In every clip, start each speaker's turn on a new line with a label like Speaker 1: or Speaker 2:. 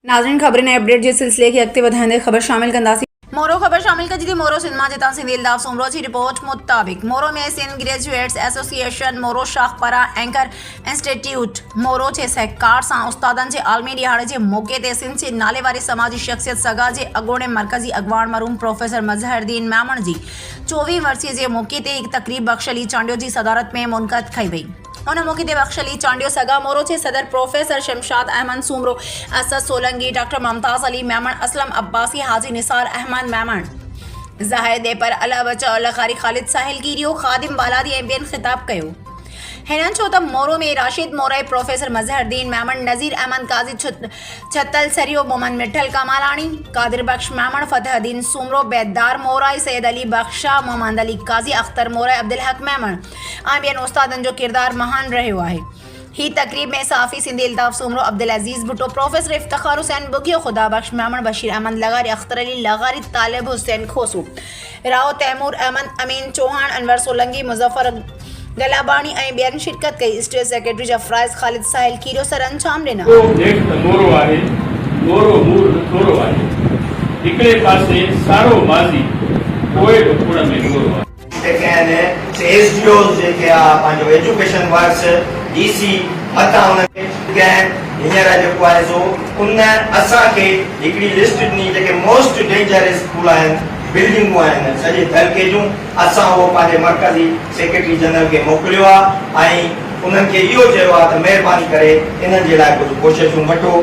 Speaker 1: नाज़रीन खबर ने अपडेट जे सिलसिले की अॻिते वधाईंदे ख़बर शामिल कंदासीं। मोरो ख़बर शामिल कजी मोरो सिंधमा जे तां सिंधी इल्ताफ़ सोमरो जी रिपोर्ट मुताबिक मोरो में सिंध ग्रेजुएट्स एसोसिएशन मोरो शाख पारा एंकर इंस्टीट्यूट मोरो जे सहकार सां उस्तादनि जे आलमी ॾियारे जे मौक़े ते सिंध जे नाले वारे समाजी शख़्सियत सगा जे अॻोणे मरकज़ी अॻवान मरूम प्रोफेसर मज़हरुद्दीन मेमण जी 24वीं वरसीअ जे मौक़े ते हिकु तक़रीब बख़्श अली चांडियो जी सदारत में मुनक़द कई वई। उन मौक़े ते बख़्श अली चांडियो सगा मोरो जे सदर प्रोफेसर शमशाद अहमद सूमरो, असद सोलंकी, डॉक्टर मुमताज़ अली मेमण, असलम अब्बासी, हाजी निसार अहमद मेमण, ज़ाहिद पर अला बचा कारी ख़ालिद साहिल कीरियो, ख़ादिम बालादी ऐं ॿियनि ख़िताब कयो। हिननि चयो त मोरो में राशिद मोराई, प्रोफेसर मज़हरुद्दीन मेमण, नज़ीर अहमद काज़ी छतल सरियो, मोहम्मद मिठल कमालानी, कादिर बख्श मेमण, फतहुद्दीन सूमरो, बेदार मोराई, सैयद अली बख्शा, मोहम्मद अली काज़ी, अख्तर मोराई, अब्दुल हक मेमण ऐं ॿियनि उस्तादनि जो किरदारु महान रहियो आहे। ही तक़रीब में साफ़ी सिंधी इल्ताफ़ सूमरो, अब्दुल अज़ीज़ भुट्टो, प्रोफेसर इफ्तिखार हुसैन बुगियो, खुदा बख्श मेमण, बशीर अहमद लगारी, अख्तर अली लगारी, तालिब हुसैन खोसू, राव तैमूर अहमद, अमीन चौहान, अनवर सोलंकी, मुज़फ़र गलाबाणी ऐं ॿियनि शिरकत कई। स्टेट सेक्रेटरी जफराइज़ ख़ालिद साहिल कीरियो सर अंजाम ॾिना।
Speaker 2: मोरो आहे, मोरो मूर थोरो आहे, हिकिड़े पासे सारो माज़ी पोइ टुकड़ में मोरो आहे।
Speaker 3: जेके आहिनि से एसडीओ जेके आहे पंहिंजो एजुकेशन वर्क्स डीसी मथां उनखे हींअर जेको आहे सो उन असांखे हिकिड़ी लिस्ट ॾिनी जेके मोस्ट डेंजरस स्कूल आहिनि, बिल्डिंगूं आहिनि सॼे हल्के जूं। असां उहो पंहिंजे मर्कज़ी सेक्रेटरी जनरल खे मोकिलियो आहे ऐं उन्हनि खे इहो चयो आहे त महिरबानी करे इन्हनि जे लाइ कुझु कोशिशूं वठो।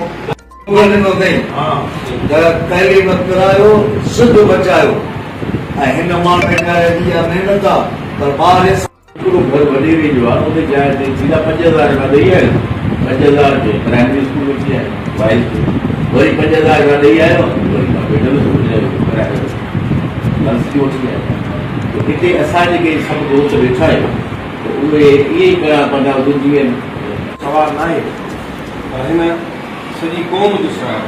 Speaker 4: तहरीर करायो, सिध बचायो ऐं हिन माण्हू महिनत आहे पर ॿार हिकिड़ो घर वॾे वेंदो आहे, उते जाइ ते सीधा 5000 रुपया ॾेई आयो, 5000 ते प्राइमरी स्कूल वठी आयो, वाइस वरी 5000 रुपया ॾेई आयो, वरी मिडल स्कूल करायो, नर्सरी वठी आयो। हिते असां जेके सभु दोस्त वेठा आहियूं त उहे इहे ई करणा पवंदा हुजनि जीअं
Speaker 5: सवाल न आहे पर हिन सॼी क़ौम जो सवाल।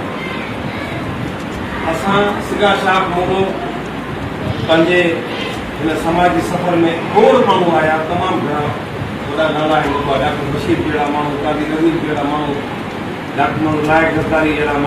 Speaker 5: असां सिगा शाख मोरो पंहिंजे हिन समाजी सफ़र में खोड़ माण्हू आया, तमामु घणा वॾा नाला आहिनि। डॉक्टर बशीर जहिड़ा माण्हू, कादी नज़ीर जहिड़ा माण्हू, डॉक्टर लाइक़ ज़रदारी जहिड़ा माण्हू।